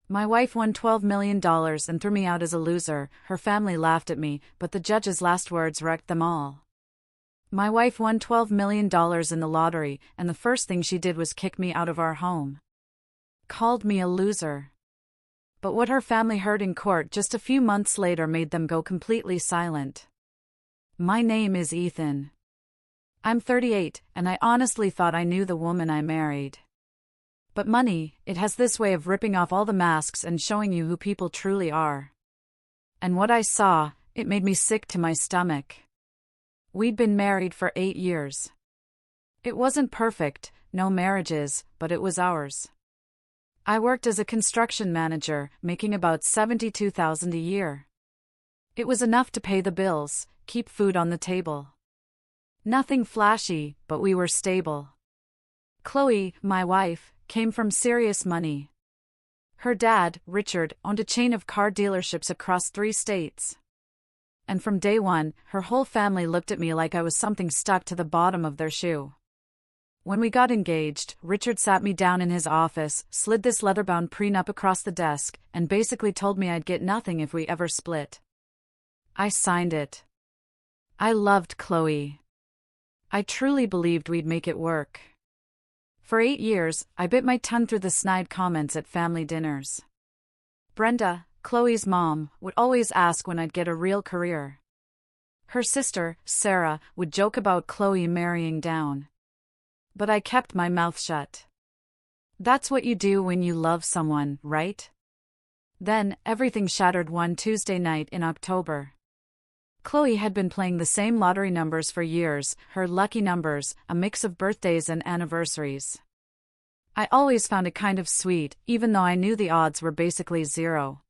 My wife won $12 million and threw me out as a loser. Her family laughed at me, but the judge's last words wrecked them all. My wife won $12 million in the lottery, and the first thing she did was kick me out of our home. Called me a loser. But what her family heard in court just a few months later made them go completely silent. My name is Ethan. I'm 38, and I honestly thought I knew the woman I married. But money, it has this way of ripping off all the masks and showing you who people truly are. And what I saw, it made me sick to my stomach. We'd been married for 8 years. It wasn't perfect, no marriages, but it was ours. I worked as a construction manager, making about $72,000 a year. It was enough to pay the bills, keep food on the table. Nothing flashy, but we were stable. Chloe, my wife, came from serious money. Her dad, Richard, owned a chain of car dealerships across 3 states. And from day one, her whole family looked at me like I was something stuck to the bottom of their shoe. When we got engaged, Richard sat me down in his office, slid this leather-bound prenup across the desk, and basically told me I'd get nothing if we ever split. I signed it. I loved Chloe. I truly believed we'd make it work. For 8 years, I bit my tongue through the snide comments at family dinners. Brenda, Chloe's mom, would always ask when I'd get a real career. Her sister, Sarah, would joke about Chloe marrying down. But I kept my mouth shut. That's what you do when you love someone, right? Then, everything shattered one Tuesday night in October. Chloe had been playing the same lottery numbers for years, her lucky numbers, a mix of birthdays and anniversaries. I always found it kind of sweet, even though I knew the odds were basically zero.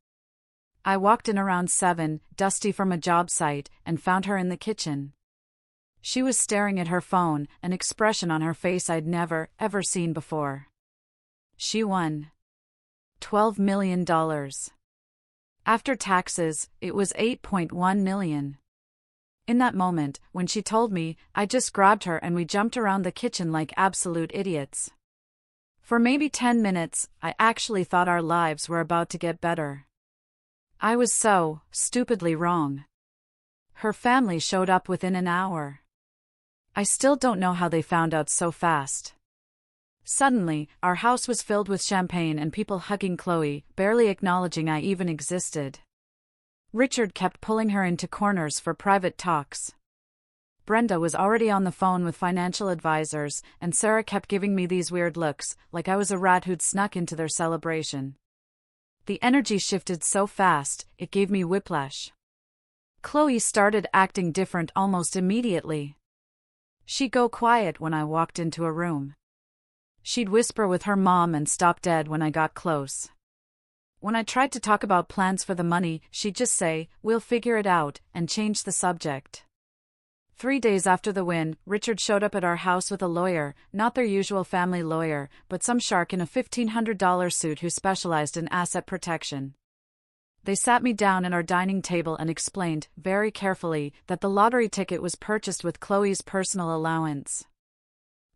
I walked in around 7, dusty from a job site, and found her in the kitchen. She was staring at her phone, an expression on her face I'd never, ever seen before. She won $12 million. After taxes, it was $8.1 million. In that moment, when she told me, I just grabbed her and we jumped around the kitchen like absolute idiots. For maybe 10 minutes, I actually thought our lives were about to get better. I was so stupidly wrong. Her family showed up within an hour. I still don't know how they found out so fast. Suddenly, our house was filled with champagne and people hugging Chloe, barely acknowledging I even existed. Richard kept pulling her into corners for private talks. Brenda was already on the phone with financial advisors, and Sarah kept giving me these weird looks, like I was a rat who'd snuck into their celebration. The energy shifted so fast, it gave me whiplash. Chloe started acting different almost immediately. She'd go quiet when I walked into a room. She'd whisper with her mom and stop dead when I got close. When I tried to talk about plans for the money, she'd just say, "We'll figure it out," and change the subject. 3 days after the win, Richard showed up at our house with a lawyer, not their usual family lawyer, but some shark in a $1,500 suit who specialized in asset protection. They sat me down at our dining table and explained, very carefully, that the lottery ticket was purchased with Chloe's personal allowance.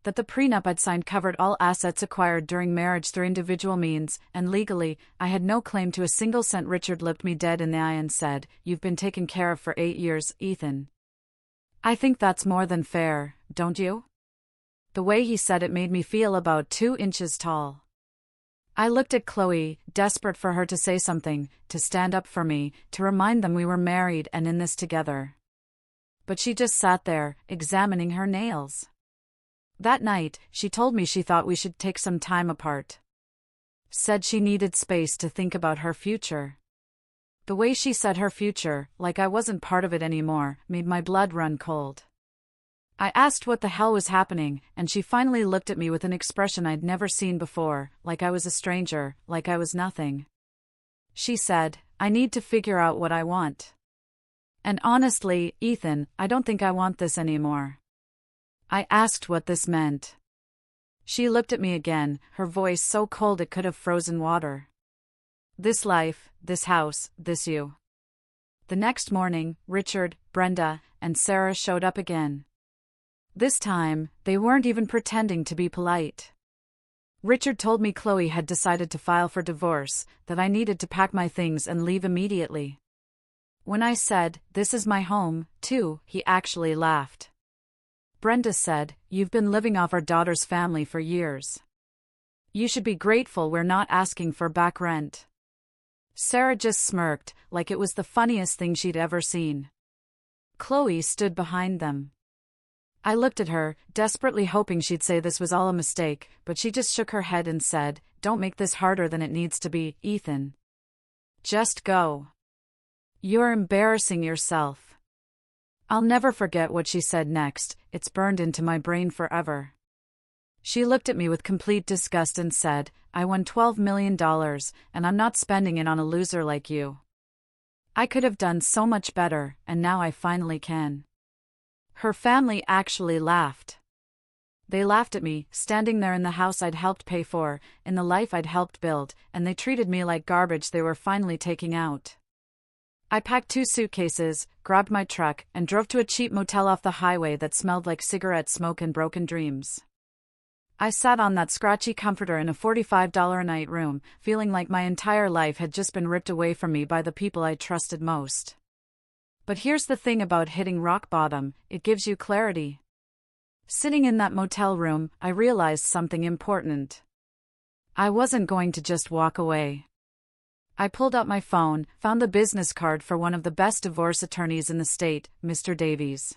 That the prenup I'd signed covered all assets acquired during marriage through individual means, and legally, I had no claim to a single cent. Richard looked me dead in the eye and said, "You've been taken care of for 8 years, Ethan. I think that's more than fair, don't you?" The way he said it made me feel about 2 inches tall. I looked at Chloe, desperate for her to say something, to stand up for me, to remind them we were married and in this together. But she just sat there, examining her nails. That night, she told me she thought we should take some time apart. Said she needed space to think about her future. The way she said her future, like I wasn't part of it anymore, made my blood run cold. I asked what the hell was happening, and she finally looked at me with an expression I'd never seen before, like I was a stranger, like I was nothing. She said, "I need to figure out what I want. And honestly, Ethan, I don't think I want this anymore." I asked what this meant. She looked at me again, her voice so cold it could have frozen water. "This life, this house, this you." The next morning, Richard, Brenda, and Sarah showed up again. This time, they weren't even pretending to be polite. Richard told me Chloe had decided to file for divorce, that I needed to pack my things and leave immediately. When I said, "This is my home, too," he actually laughed. Brenda said, "You've been living off our daughter's family for years. You should be grateful we're not asking for back rent." Sarah just smirked, like it was the funniest thing she'd ever seen. Chloe stood behind them. I looked at her, desperately hoping she'd say this was all a mistake, but she just shook her head and said, "Don't make this harder than it needs to be, Ethan. Just go. You're embarrassing yourself." I'll never forget what she said next, it's burned into my brain forever. She looked at me with complete disgust and said, "I won $12 million, and I'm not spending it on a loser like you. I could have done so much better, and now I finally can." Her family actually laughed. They laughed at me, standing there in the house I'd helped pay for, in the life I'd helped build, and they treated me like garbage they were finally taking out. I packed 2 suitcases, grabbed my truck, and drove to a cheap motel off the highway that smelled like cigarette smoke and broken dreams. I sat on that scratchy comforter in a $45 a night room, feeling like my entire life had just been ripped away from me by the people I trusted most. But here's the thing about hitting rock bottom, it gives you clarity. Sitting in that motel room, I realized something important. I wasn't going to just walk away. I pulled out my phone, found the business card for one of the best divorce attorneys in the state, Mr. Davies.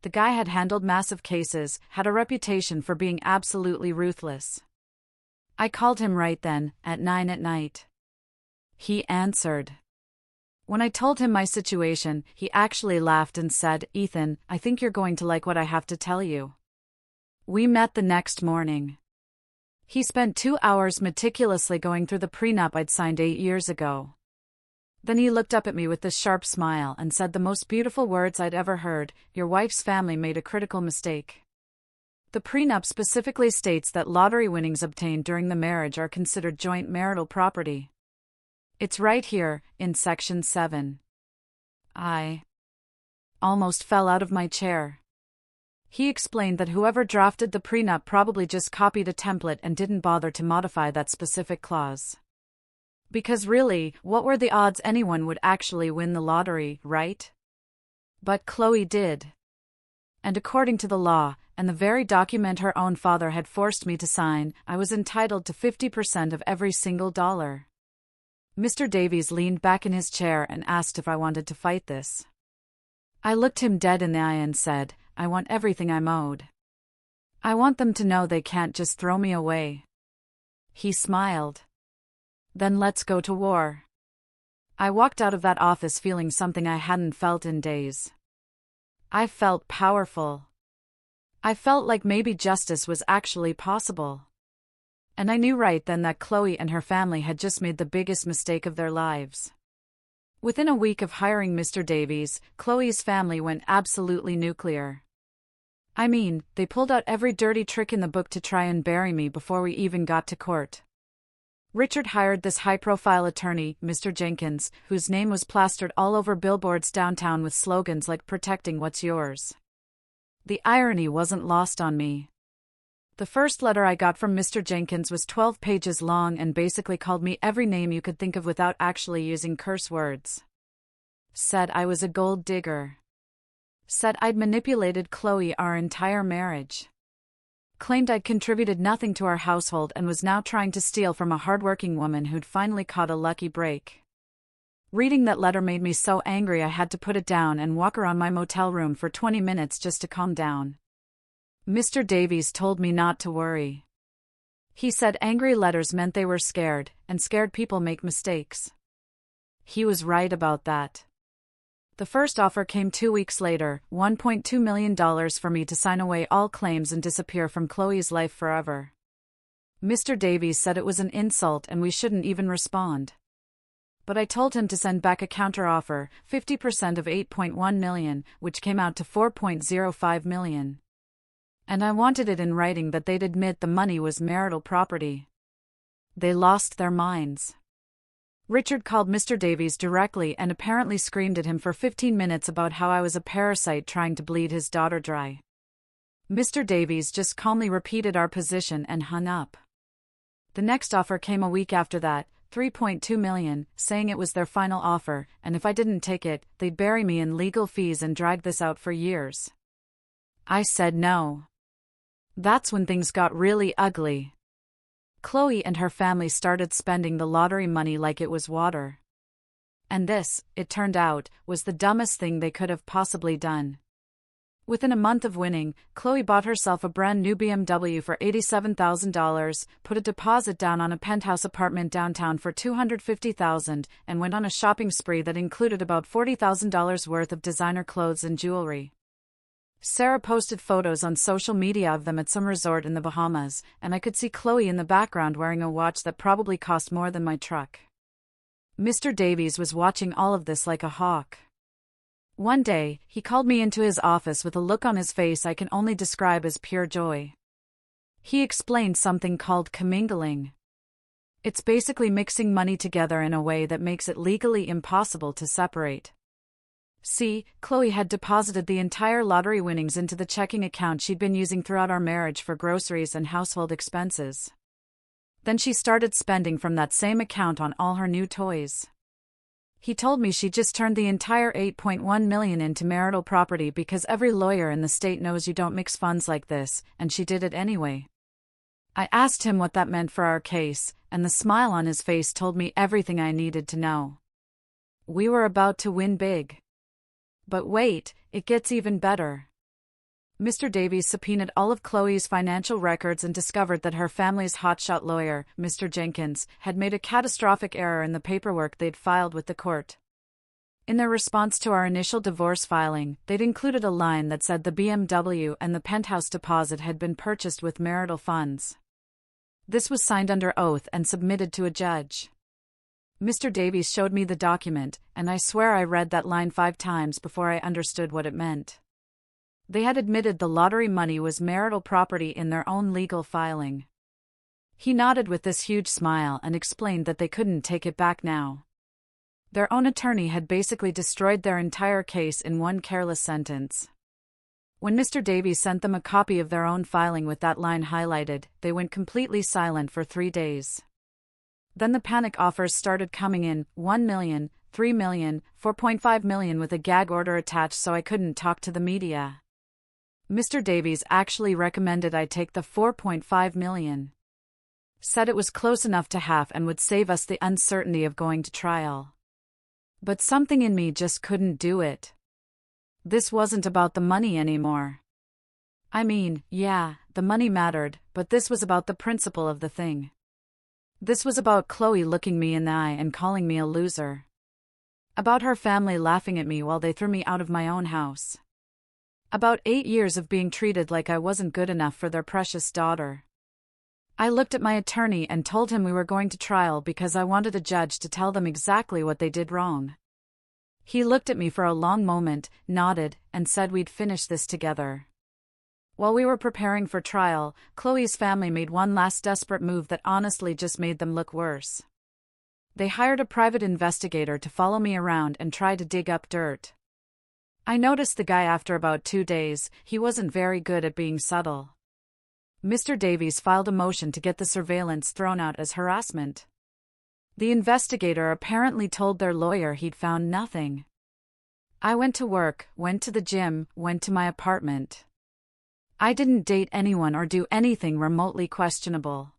The guy had handled massive cases, had a reputation for being absolutely ruthless. I called him right then, at 9 at night. He answered. When I told him my situation, he actually laughed and said, "Ethan, I think you're going to like what I have to tell you." We met the next morning. He spent 2 hours meticulously going through the prenup I'd signed 8 years ago. Then he looked up at me with a sharp smile and said the most beautiful words I'd ever heard: "Your wife's family made a critical mistake. The prenup specifically states that lottery winnings obtained during the marriage are considered joint marital property. It's right here, in Section 7. I almost fell out of my chair. He explained that whoever drafted the prenup probably just copied a template and didn't bother to modify that specific clause. Because really, what were the odds anyone would actually win the lottery, right? But Chloe did. And according to the law, and the very document her own father had forced me to sign, I was entitled to 50% of every single dollar. Mr. Davies leaned back in his chair and asked if I wanted to fight this. I looked him dead in the eye and said, "I want everything I'm owed. I want them to know they can't just throw me away." He smiled. "Then let's go to war." I walked out of that office feeling something I hadn't felt in days. I felt powerful. I felt like maybe justice was actually possible. And I knew right then that Chloe and her family had just made the biggest mistake of their lives. Within a week of hiring Mr. Davies, Chloe's family went absolutely nuclear. I mean, they pulled out every dirty trick in the book to try and bury me before we even got to court. Richard hired this high-profile attorney, Mr. Jenkins, whose name was plastered all over billboards downtown with slogans like "Protecting What's Yours." The irony wasn't lost on me. The first letter I got from Mr. Jenkins was 12 pages long and basically called me every name you could think of without actually using curse words. Said I was a gold digger. Said I'd manipulated Chloe our entire marriage. Claimed I'd contributed nothing to our household and was now trying to steal from a hardworking woman who'd finally caught a lucky break. Reading that letter made me so angry I had to put it down and walk around my motel room for 20 minutes just to calm down. Mr. Davies told me not to worry. He said angry letters meant they were scared, and scared people make mistakes. He was right about that. The first offer came 2 weeks later, $1.2 million for me to sign away all claims and disappear from Chloe's life forever. Mr. Davies said it was an insult and we shouldn't even respond. But I told him to send back a counteroffer, 50% of $8.1 million, which came out to $4.05 million. And I wanted it in writing that they'd admit the money was marital property. They lost their minds. Richard called Mr. Davies directly and apparently screamed at him for 15 minutes about how I was a parasite trying to bleed his daughter dry. Mr. Davies just calmly repeated our position and hung up. The next offer came a week after that, $3.2 million, saying it was their final offer, and if I didn't take it, they'd bury me in legal fees and drag this out for years. I said no. That's when things got really ugly. Chloe and her family started spending the lottery money like it was water. And this, it turned out, was the dumbest thing they could have possibly done. Within a month of winning, Chloe bought herself a brand new BMW for $87,000, put a deposit down on a penthouse apartment downtown for $250,000, and went on a shopping spree that included about $40,000 worth of designer clothes and jewelry. Sarah posted photos on social media of them at some resort in the Bahamas, and I could see Chloe in the background wearing a watch that probably cost more than my truck. Mr. Davies was watching all of this like a hawk. One day, he called me into his office with a look on his face I can only describe as pure joy. He explained something called commingling. It's basically mixing money together in a way that makes it legally impossible to separate. See, Chloe had deposited the entire lottery winnings into the checking account she'd been using throughout our marriage for groceries and household expenses. Then she started spending from that same account on all her new toys. He told me she just turned the entire $8.1 million into marital property because every lawyer in the state knows you don't mix funds like this, and she did it anyway. I asked him what that meant for our case, and the smile on his face told me everything I needed to know. We were about to win big. But wait, it gets even better. Mr. Davies subpoenaed all of Chloe's financial records and discovered that her family's hotshot lawyer, Mr. Jenkins, had made a catastrophic error in the paperwork they'd filed with the court. In their response to our initial divorce filing, they'd included a line that said the BMW and the penthouse deposit had been purchased with marital funds. This was signed under oath and submitted to a judge. Mr. Davies showed me the document, and I swear I read that line 5 times before I understood what it meant. They had admitted the lottery money was marital property in their own legal filing. He nodded with this huge smile and explained that they couldn't take it back now. Their own attorney had basically destroyed their entire case in one careless sentence. When Mr. Davies sent them a copy of their own filing with that line highlighted, they went completely silent for 3 days. Then the panic offers started coming in, $1 million, $3 million, $4.5 million with a gag order attached so I couldn't talk to the media. Mr. Davies actually recommended I take the $4.5 million. Said it was close enough to half and would save us the uncertainty of going to trial. But something in me just couldn't do it. This wasn't about the money anymore. I mean, yeah, the money mattered, but this was about the principle of the thing. This was about Chloe looking me in the eye and calling me a loser. About her family laughing at me while they threw me out of my own house. About 8 years of being treated like I wasn't good enough for their precious daughter. I looked at my attorney and told him we were going to trial because I wanted a judge to tell them exactly what they did wrong. He looked at me for a long moment, nodded, and said we'd finish this together. While we were preparing for trial, Chloe's family made one last desperate move that honestly just made them look worse. They hired a private investigator to follow me around and try to dig up dirt. I noticed the guy after about 2 days. He wasn't very good at being subtle. Mr. Davies filed a motion to get the surveillance thrown out as harassment. The investigator apparently told their lawyer he'd found nothing. I went to work, went to the gym, went to my apartment. I didn't date anyone or do anything remotely questionable.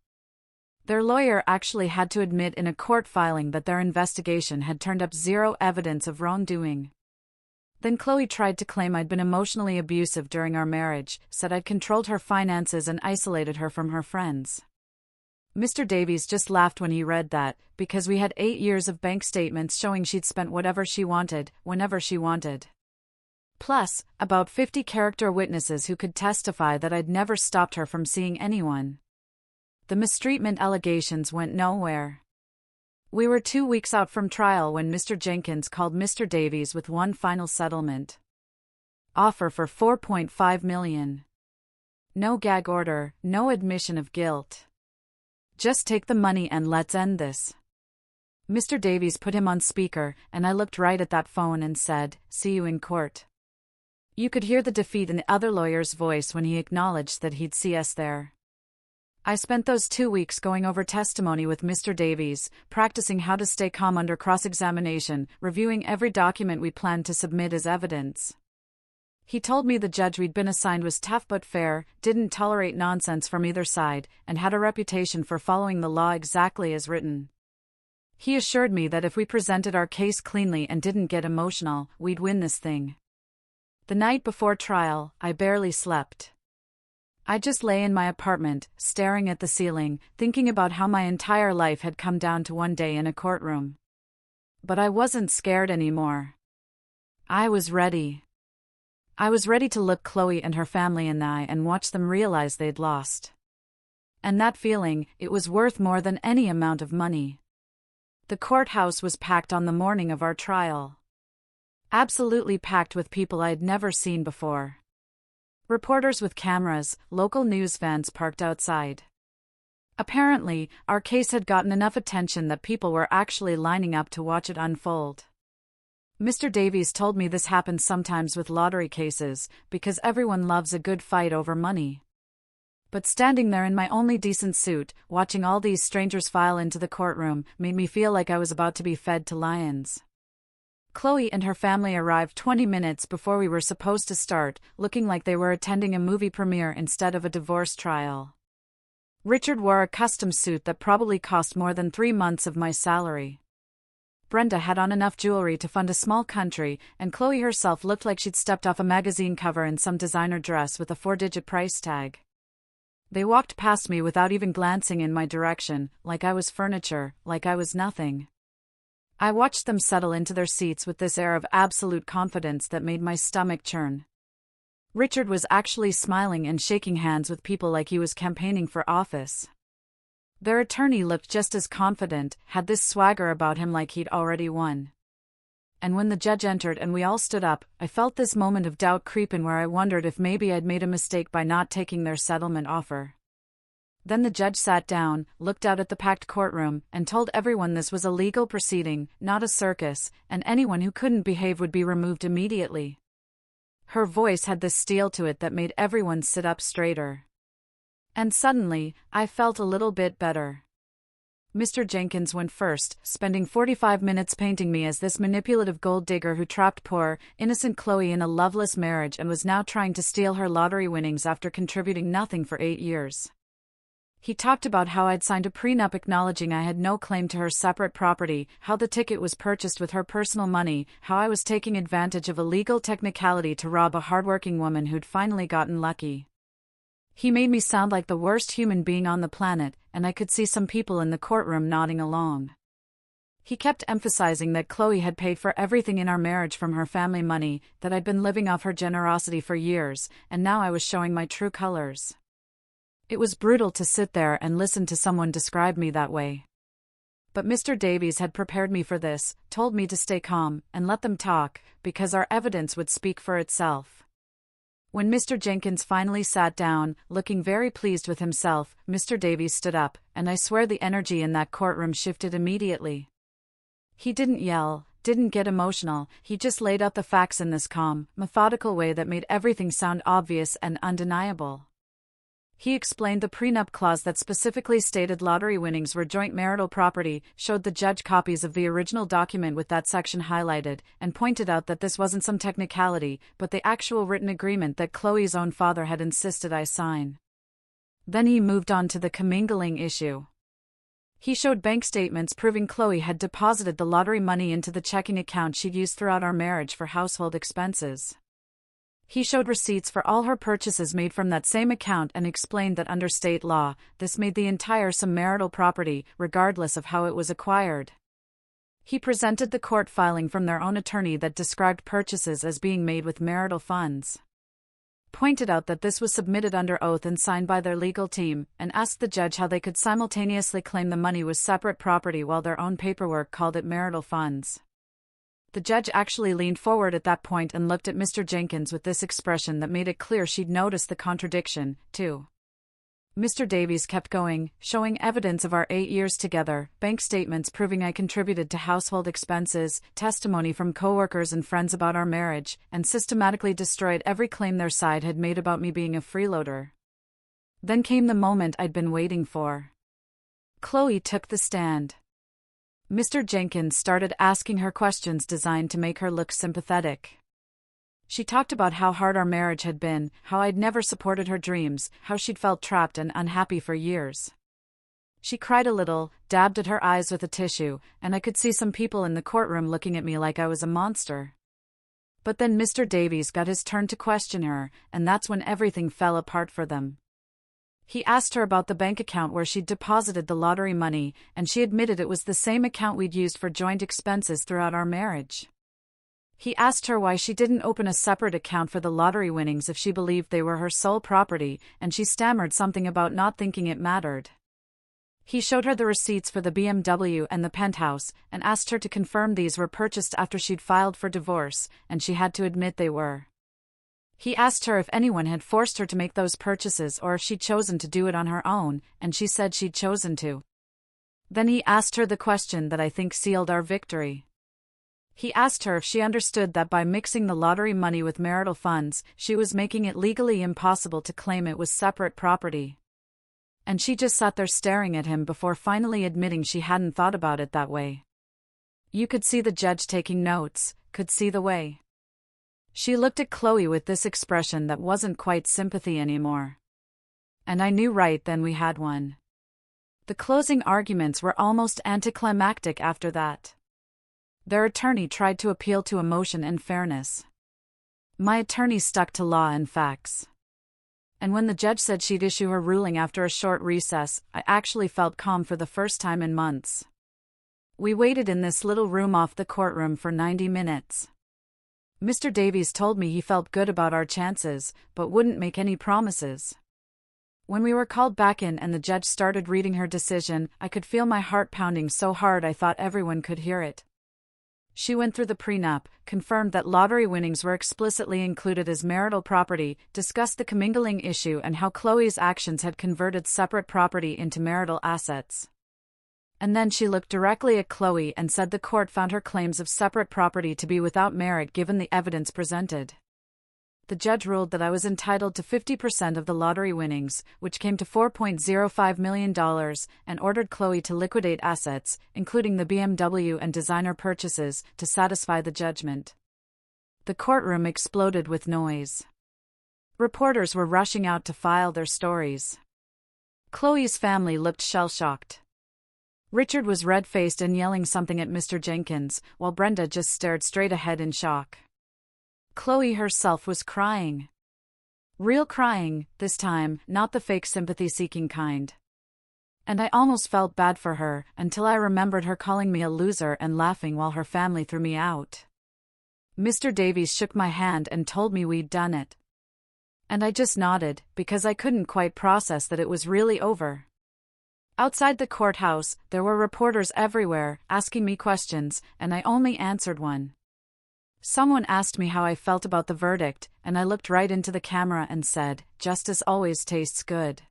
Their lawyer actually had to admit in a court filing that their investigation had turned up 0 evidence of wrongdoing. Then Chloe tried to claim I'd been emotionally abusive during our marriage, said I'd controlled her finances and isolated her from her friends. Mr. Davies just laughed when he read that, because we had 8 years of bank statements showing she'd spent whatever she wanted, whenever she wanted. Plus, about 50 character witnesses who could testify that I'd never stopped her from seeing anyone. The mistreatment allegations went nowhere. We were 2 weeks out from trial when Mr. Jenkins called Mr. Davies with one final settlement. Offer for $4.5 million. No gag order, no admission of guilt. Just take the money and let's end this. Mr. Davies put him on speaker, and I looked right at that phone and said, "See you in court." You could hear the defeat in the other lawyer's voice when he acknowledged that he'd see us there. I spent those 2 weeks going over testimony with Mr. Davies, practicing how to stay calm under cross-examination, reviewing every document we planned to submit as evidence. He told me the judge we'd been assigned was tough but fair, didn't tolerate nonsense from either side, and had a reputation for following the law exactly as written. He assured me that if we presented our case cleanly and didn't get emotional, we'd win this thing. The night before trial, I barely slept. I just lay in my apartment, staring at the ceiling, thinking about how my entire life had come down to one day in a courtroom. But I wasn't scared anymore. I was ready. I was ready to look Chloe and her family in the eye and watch them realize they'd lost. And that feeling, it was worth more than any amount of money. The courthouse was packed on the morning of our trial. Absolutely packed with people I'd never seen before. Reporters with cameras, local news vans parked outside. Apparently, our case had gotten enough attention that people were actually lining up to watch it unfold. Mr. Davies told me this happens sometimes with lottery cases, because everyone loves a good fight over money. But standing there in my only decent suit, watching all these strangers file into the courtroom, made me feel like I was about to be fed to lions. Chloe and her family arrived 20 minutes before we were supposed to start, looking like they were attending a movie premiere instead of a divorce trial. Richard wore a custom suit that probably cost more than 3 months of my salary. Brenda had on enough jewelry to fund a small country, and Chloe herself looked like she'd stepped off a magazine cover in some designer dress with a 4-digit price tag. They walked past me without even glancing in my direction, like I was furniture, like I was nothing. I watched them settle into their seats with this air of absolute confidence that made my stomach churn. Richard was actually smiling and shaking hands with people like he was campaigning for office. Their attorney looked just as confident, had this swagger about him like he'd already won. And when the judge entered and we all stood up, I felt this moment of doubt creep in where I wondered if maybe I'd made a mistake by not taking their settlement offer. Then the judge sat down, looked out at the packed courtroom, and told everyone this was a legal proceeding, not a circus, and anyone who couldn't behave would be removed immediately. Her voice had this steel to it that made everyone sit up straighter. And suddenly, I felt a little bit better. Mr. Jenkins went first, spending 45 minutes painting me as this manipulative gold digger who trapped poor, innocent Chloe in a loveless marriage and was now trying to steal her lottery winnings after contributing nothing for 8 years. He talked about how I'd signed a prenup acknowledging I had no claim to her separate property, how the ticket was purchased with her personal money, how I was taking advantage of a legal technicality to rob a hardworking woman who'd finally gotten lucky. He made me sound like the worst human being on the planet, and I could see some people in the courtroom nodding along. He kept emphasizing that Chloe had paid for everything in our marriage from her family money, that I'd been living off her generosity for years, and now I was showing my true colors. It was brutal to sit there and listen to someone describe me that way. But Mr. Davies had prepared me for this, told me to stay calm and let them talk, because our evidence would speak for itself. When Mr. Jenkins finally sat down, looking very pleased with himself, Mr. Davies stood up, and I swear the energy in that courtroom shifted immediately. He didn't yell, didn't get emotional, he just laid out the facts in this calm, methodical way that made everything sound obvious and undeniable. He explained the prenup clause that specifically stated lottery winnings were joint marital property, showed the judge copies of the original document with that section highlighted, and pointed out that this wasn't some technicality, but the actual written agreement that Chloe's own father had insisted I sign. Then he moved on to the commingling issue. He showed bank statements proving Chloe had deposited the lottery money into the checking account she'd used throughout our marriage for household expenses. He showed receipts for all her purchases made from that same account and explained that under state law, this made the entire sum marital property, regardless of how it was acquired. He presented the court filing from their own attorney that described purchases as being made with marital funds. Pointed out that this was submitted under oath and signed by their legal team, and asked the judge how they could simultaneously claim the money was separate property while their own paperwork called it marital funds. The judge actually leaned forward at that point and looked at Mr. Jenkins with this expression that made it clear she'd noticed the contradiction, too. Mr. Davies kept going, showing evidence of our 8 years together, bank statements proving I contributed to household expenses, testimony from coworkers and friends about our marriage, and systematically destroyed every claim their side had made about me being a freeloader. Then came the moment I'd been waiting for. Chloe took the stand. Mr. Jenkins started asking her questions designed to make her look sympathetic. She talked about how hard our marriage had been, how I'd never supported her dreams, how she'd felt trapped and unhappy for years. She cried a little, dabbed at her eyes with a tissue, and I could see some people in the courtroom looking at me like I was a monster. But then Mr. Davies got his turn to question her, and that's when everything fell apart for them. He asked her about the bank account where she'd deposited the lottery money, and she admitted it was the same account we'd used for joint expenses throughout our marriage. He asked her why she didn't open a separate account for the lottery winnings if she believed they were her sole property, and she stammered something about not thinking it mattered. He showed her the receipts for the BMW and the penthouse, and asked her to confirm these were purchased after she'd filed for divorce, and she had to admit they were. He asked her if anyone had forced her to make those purchases or if she'd chosen to do it on her own, and she said she'd chosen to. Then he asked her the question that I think sealed our victory. He asked her if she understood that by mixing the lottery money with marital funds, she was making it legally impossible to claim it was separate property. And she just sat there staring at him before finally admitting she hadn't thought about it that way. You could see the judge taking notes, could see the way she looked at Chloe with this expression that wasn't quite sympathy anymore. And I knew right then we had won. The closing arguments were almost anticlimactic after that. Their attorney tried to appeal to emotion and fairness. My attorney stuck to law and facts. And when the judge said she'd issue her ruling after a short recess, I actually felt calm for the first time in months. We waited in this little room off the courtroom for 90 minutes. Mr. Davies told me he felt good about our chances, but wouldn't make any promises. When we were called back in and the judge started reading her decision, I could feel my heart pounding so hard I thought everyone could hear it. She went through the prenup, confirmed that lottery winnings were explicitly included as marital property, discussed the commingling issue and how Chloe's actions had converted separate property into marital assets. And then she looked directly at Chloe and said the court found her claims of separate property to be without merit given the evidence presented. The judge ruled that I was entitled to 50% of the lottery winnings, which came to $4.05 million, and ordered Chloe to liquidate assets, including the BMW and designer purchases, to satisfy the judgment. The courtroom exploded with noise. Reporters were rushing out to file their stories. Chloe's family looked shell-shocked. Richard was red-faced and yelling something at Mr. Jenkins, while Brenda just stared straight ahead in shock. Chloe herself was crying. Real crying, this time, not the fake sympathy-seeking kind. And I almost felt bad for her, until I remembered her calling me a loser and laughing while her family threw me out. Mr. Davies shook my hand and told me we'd done it. And I just nodded, because I couldn't quite process that it was really over. Outside the courthouse, there were reporters everywhere, asking me questions, and I only answered one. Someone asked me how I felt about the verdict, and I looked right into the camera and said, "Justice always tastes good."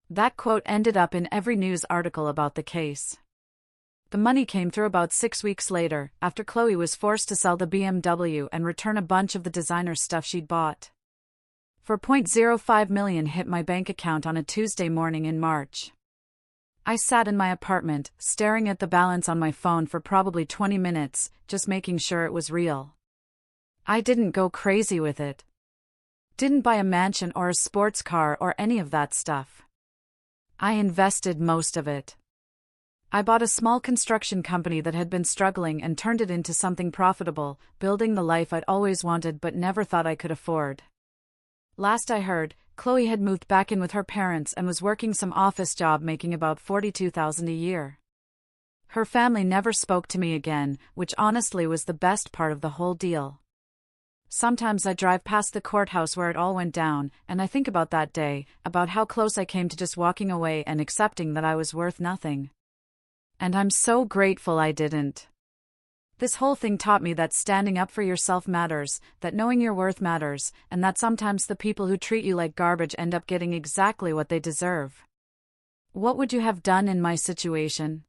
That quote ended up in every news article about the case. The money came through about 6 weeks later, after Chloe was forced to sell the BMW and return a bunch of the designer stuff she'd bought. $4.05 million hit my bank account on a Tuesday morning in March. I sat in my apartment, staring at the balance on my phone for probably 20 minutes, just making sure it was real. I didn't go crazy with it. Didn't buy a mansion or a sports car or any of that stuff. I invested most of it. I bought a small construction company that had been struggling and turned it into something profitable, building the life I'd always wanted but never thought I could afford. Last I heard, Chloe had moved back in with her parents and was working some office job making about $42,000 a year. Her family never spoke to me again, which honestly was the best part of the whole deal. Sometimes I drive past the courthouse where it all went down, and I think about that day, about how close I came to just walking away and accepting that I was worth nothing. And I'm so grateful I didn't. This whole thing taught me that standing up for yourself matters, that knowing your worth matters, and that sometimes the people who treat you like garbage end up getting exactly what they deserve. What would you have done in my situation?